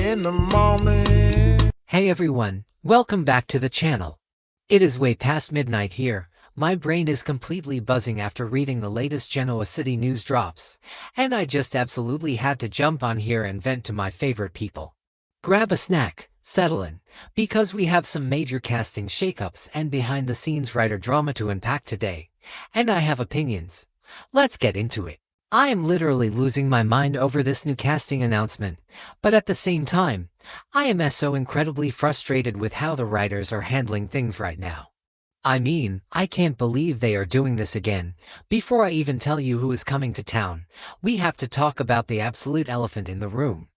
in the morning. Hey everyone, welcome back to the channel. It is way past midnight here. My brain is completely buzzing after reading the latest Genoa City news drops, and I just absolutely had to jump on here and vent to my favorite people. Grab a snack, settle in, because we have some major casting shakeups and behind-the-scenes writer drama to unpack today, and I have opinions. Let's get into it. I am literally losing my mind over this new casting announcement, but at the same time, I am so incredibly frustrated with how the writers are handling things right now. I mean, I can't believe they are doing this again. Before I even tell you who is coming to town, we have to talk about the absolute elephant in the room.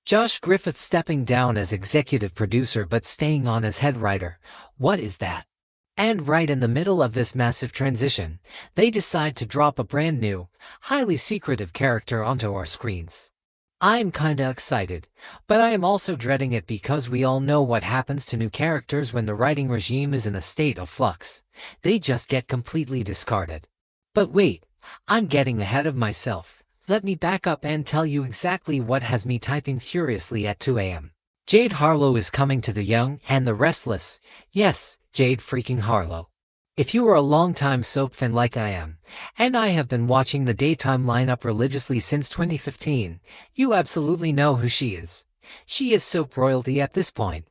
Josh Griffith stepping down as executive producer but staying on as head writer. What is that? And right in the middle of this massive transition, they decide to drop a brand new, highly secretive character onto our screens. I'm kinda excited, but I am also dreading it because we all know what happens to new characters when the writing regime is in a state of flux. They just get completely discarded. But wait, I'm getting ahead of myself. Let me back up and tell you exactly what has me typing furiously at 2 a.m. Jade Harlow is coming to The Young and the Restless. Yes, Jade freaking Harlow. If you are a long-time soap fan like I am, and I have been watching the daytime lineup religiously since 2015, you absolutely know who she is. She is soap royalty at this point.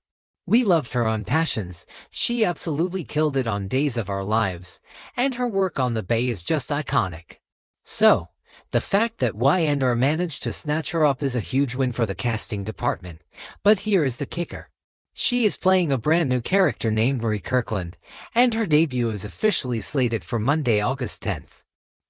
We loved her on Passions, she absolutely killed it on Days of Our Lives, and her work on The Bay is just iconic. So, the fact that Y&R managed to snatch her up is a huge win for the casting department, but here is the kicker. She is playing a brand new character named Marie Kirkland, and her debut is officially slated for Monday, August 10th.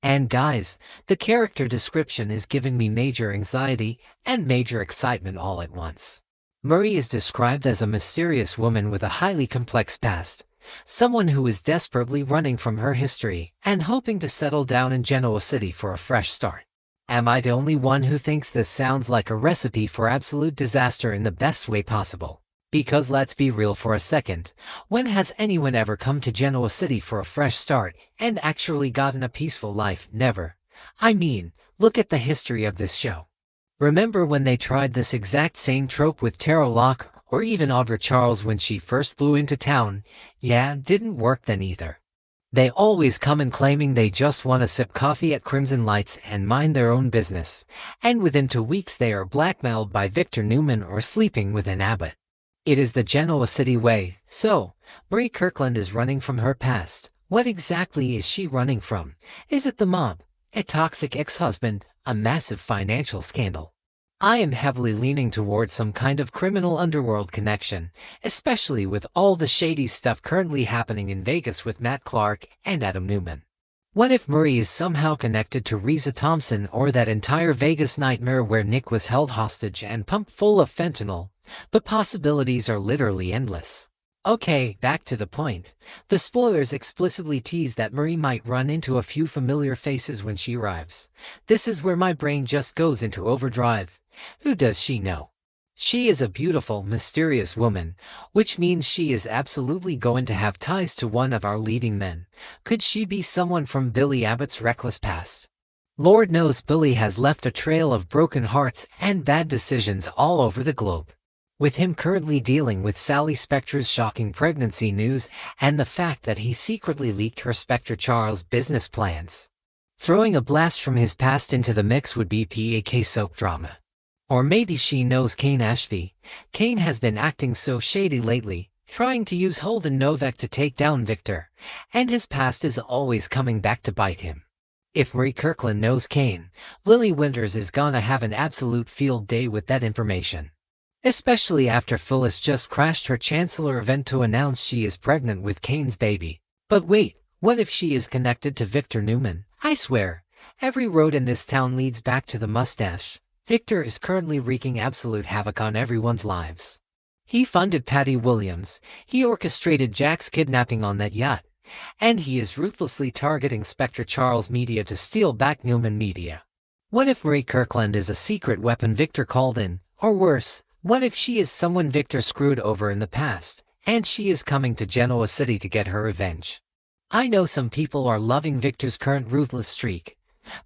And guys, the character description is giving me major anxiety and major excitement all at once. Marie is described as a mysterious woman with a highly complex past, someone who is desperately running from her history and hoping to settle down in Genoa City for a fresh start. Am I the only one who thinks this sounds like a recipe for absolute disaster in the best way possible? Because let's be real for a second, when has anyone ever come to Genoa City for a fresh start and actually gotten a peaceful life? Never. I mean, look at the history of this show. Remember when they tried this exact same trope with Tara Locke or even Audra Charles when she first blew into town? Yeah, didn't work then either. They always come in claiming they just want to sip coffee at Crimson Lights and mind their own business, and within 2 weeks they are blackmailed by Victor Newman or sleeping with an abbot. It is the Genoa City way. So, Marie Kirkland is running from her past. What exactly is she running from? Is it the mob, a toxic ex-husband, a massive financial scandal? I am heavily leaning towards some kind of criminal underworld connection, especially with all the shady stuff currently happening in Vegas with Matt Clark and Adam Newman. What if Marie is somehow connected to Reza Thompson or that entire Vegas nightmare where Nick was held hostage and pumped full of fentanyl? The possibilities are literally endless. Okay, back to the point. The spoilers explicitly tease that Marie might run into a few familiar faces when she arrives. This is where my brain just goes into overdrive. Who does she know? She is a beautiful, mysterious woman, which means she is absolutely going to have ties to one of our leading men. Could she be someone from Billy Abbott's reckless past? Lord knows Billy has left a trail of broken hearts and bad decisions all over the globe. With him currently dealing with Sally Spector's shocking pregnancy news and the fact that he secretly leaked her Spector Charles' business plans. Throwing a blast from his past into the mix would be PAK soap drama. Or maybe she knows Kane Ashby. Kane has been acting so shady lately, trying to use Holden Novak to take down Victor, and his past is always coming back to bite him. If Marie Kirkland knows Kane, Lily Winters is gonna have an absolute field day with that information. Especially after Phyllis just crashed her Chancellor event to announce she is pregnant with Kane's baby. But wait, what if she is connected to Victor Newman? I swear, every road in this town leads back to the mustache. Victor is currently wreaking absolute havoc on everyone's lives. He funded Patty Williams, he orchestrated Jack's kidnapping on that yacht, and he is ruthlessly targeting Spector Charles Media to steal back Newman Media. What if Marie Kirkland is a secret weapon Victor called in, or worse, what if she is someone Victor screwed over in the past, and she is coming to Genoa City to get her revenge? I know some people are loving Victor's current ruthless streak,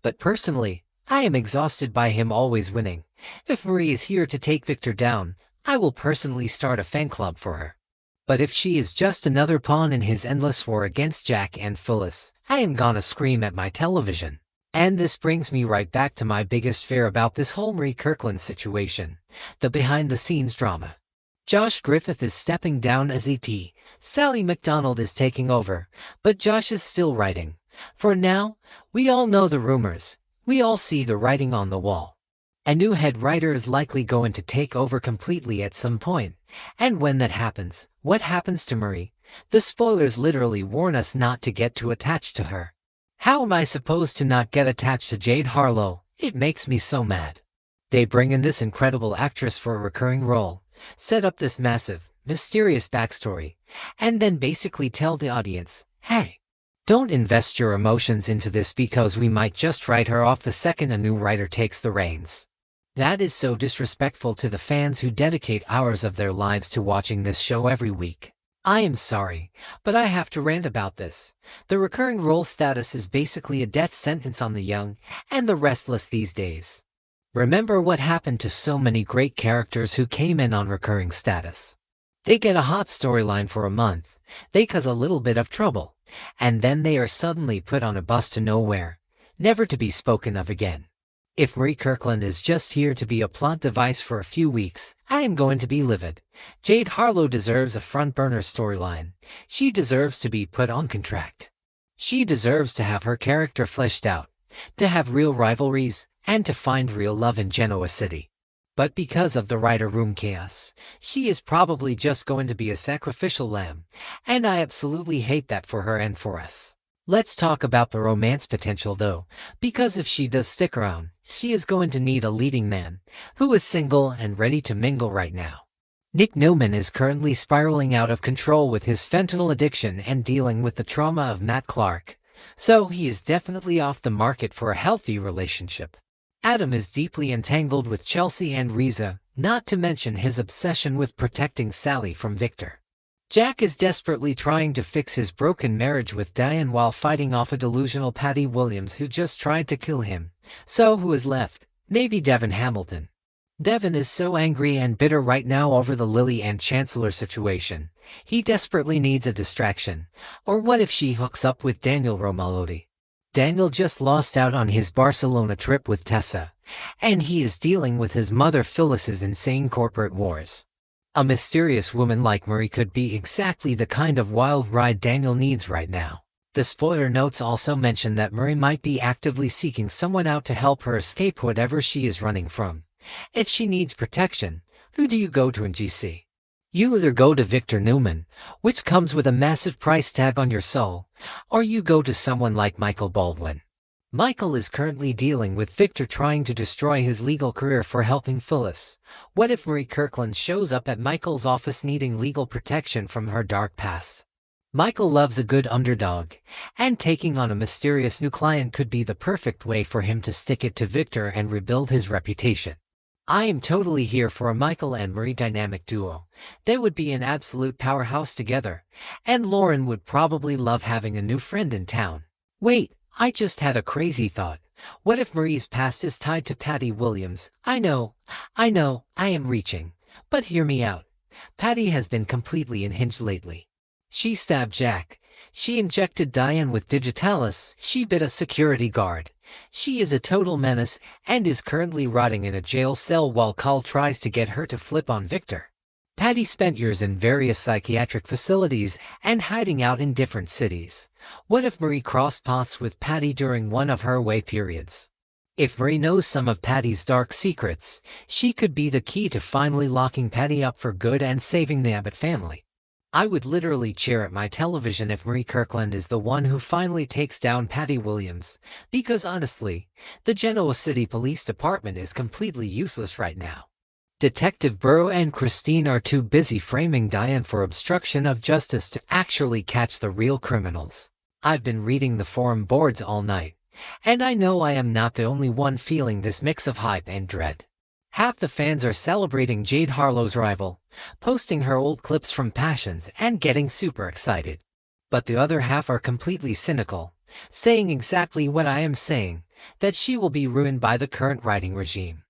but personally, I am exhausted by him always winning. If Marie is here to take Victor down, I will personally start a fan club for her. But if she is just another pawn in his endless war against Jack and Phyllis, I am gonna scream at my television. And this brings me right back to my biggest fear about this whole Marie Kirkland situation, the behind-the-scenes drama. Josh Griffith is stepping down as EP, Sally McDonald is taking over, but Josh is still writing. For now, we all know the rumors, we all see the writing on the wall. A new head writer is likely going to take over completely at some point, and when that happens, what happens to Marie? The spoilers literally warn us not to get too attached to her. How am I supposed to not get attached to Jade Harlow? It makes me so mad. They bring in this incredible actress for a recurring role, set up this massive, mysterious backstory, and then basically tell the audience, hey, don't invest your emotions into this because we might just write her off the second a new writer takes the reins. That is so disrespectful to the fans who dedicate hours of their lives to watching this show every week. I am sorry, but I have to rant about this. The recurring role status is basically a death sentence on the young and the restless these days. Remember what happened to so many great characters who came in on recurring status. They get a hot storyline for a month, they cause a little bit of trouble, and then they are suddenly put on a bus to nowhere, never to be spoken of again. If Marie Kirkland is just here to be a plot device for a few weeks, I am going to be livid. Jade Harlow deserves a front-burner storyline. She deserves to be put on contract. She deserves to have her character fleshed out, to have real rivalries, and to find real love in Genoa City. But because of the writer room chaos, she is probably just going to be a sacrificial lamb, and I absolutely hate that for her and for us. Let's talk about the romance potential though, because if she does stick around, she is going to need a leading man, who is single and ready to mingle right now. Nick Newman is currently spiraling out of control with his fentanyl addiction and dealing with the trauma of Matt Clark, so he is definitely off the market for a healthy relationship. Adam is deeply entangled with Chelsea and Riza, not to mention his obsession with protecting Sally from Victor. Jack is desperately trying to fix his broken marriage with Diane while fighting off a delusional Patty Williams who just tried to kill him. So who is left? Maybe Devon Hamilton. Devon is so angry and bitter right now over the Lily and Chancellor situation. He desperately needs a distraction. Or what if she hooks up with Daniel Romalotti? Daniel just lost out on his Barcelona trip with Tessa, and he is dealing with his mother Phyllis's insane corporate wars. A mysterious woman like Marie could be exactly the kind of wild ride Daniel needs right now. The spoiler notes also mention that Marie might be actively seeking someone out to help her escape whatever she is running from. If she needs protection, who do you go to in GC? You either go to Victor Newman, which comes with a massive price tag on your soul, or you go to someone like Michael Baldwin. Michael is currently dealing with Victor trying to destroy his legal career for helping Phyllis. What if Marie Kirkland shows up at Michael's office needing legal protection from her dark past? Michael loves a good underdog, and taking on a mysterious new client could be the perfect way for him to stick it to Victor and rebuild his reputation. I am totally here for a Michael and Marie dynamic duo. They would be an absolute powerhouse together, and Lauren would probably love having a new friend in town. Wait, I just had a crazy thought. What if Marie's past is tied to Patty Williams? I know, I am reaching. But hear me out. Patty has been completely unhinged lately. She stabbed Jack. She injected Diane with digitalis. She bit a security guard. She is a total menace and is currently rotting in a jail cell while Carl tries to get her to flip on Victor. Patty spent years in various psychiatric facilities and hiding out in different cities. What if Marie crossed paths with Patty during one of her away periods? If Marie knows some of Patty's dark secrets, she could be the key to finally locking Patty up for good and saving the Abbott family. I would literally cheer at my television if Marie Kirkland is the one who finally takes down Patty Williams, because honestly, the Genoa City Police Department is completely useless right now. Detective Burrow and Christine are too busy framing Diane for obstruction of justice to actually catch the real criminals. I've been reading the forum boards all night, and I know I am not the only one feeling this mix of hype and dread. Half the fans are celebrating Jade Harlow's arrival, posting her old clips from Passions and getting super excited. But the other half are completely cynical, saying exactly what I am saying, that she will be ruined by the current writing regime.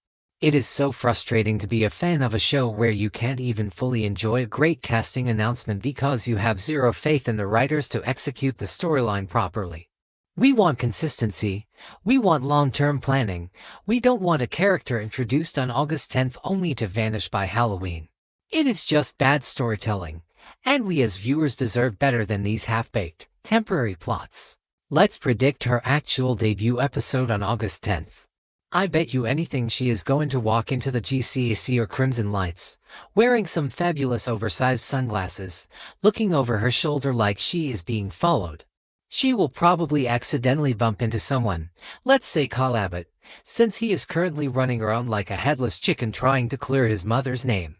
It is so frustrating to be a fan of a show where you can't even fully enjoy a great casting announcement because you have zero faith in the writers to execute the storyline properly. We want consistency. We want long-term planning. We don't want a character introduced on August 10th only to vanish by Halloween. It is just bad storytelling, and we as viewers deserve better than these half-baked, temporary plots. Let's predict her actual debut episode on August 10th. I bet you anything she is going to walk into the GCAC or Crimson Lights, wearing some fabulous oversized sunglasses, looking over her shoulder like she is being followed. She will probably accidentally bump into someone, let's say Kyle Abbott, since he is currently running around like a headless chicken trying to clear his mother's name.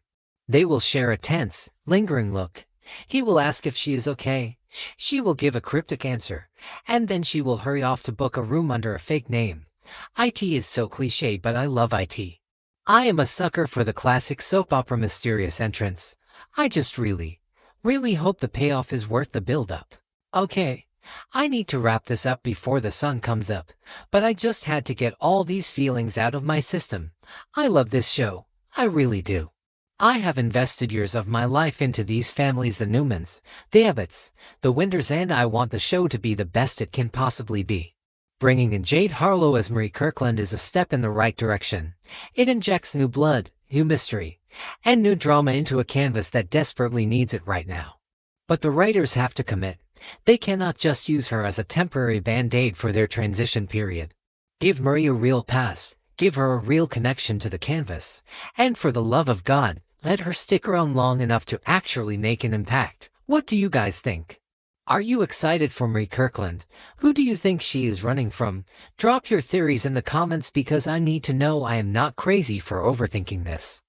They will share a tense, lingering look. He will ask if she is okay. She will give a cryptic answer, and then she will hurry off to book a room under a fake name. IT is so cliché, but I love IT. I am a sucker for the classic soap opera mysterious entrance. I just really hope the payoff is worth the build-up. Okay, I need to wrap this up before the sun comes up, but I just had to get all these feelings out of my system. I love this show. I really do. I have invested years of my life into these families, the Newmans, the Abbotts, the Winters, and I want the show to be the best it can possibly be. Bringing in Jade Harlow as Marie Kirkland is a step in the right direction. It injects new blood, new mystery, and new drama into a canvas that desperately needs it right now. But the writers have to commit. They cannot just use her as a temporary band-aid for their transition period. Give Marie a real past, give her a real connection to the canvas, and for the love of God, let her stick around long enough to actually make an impact. What do you guys think? Are you excited for Marie Kirkland? Who do you think she is running from? Drop your theories in the comments because I need to know. I am not crazy for overthinking this.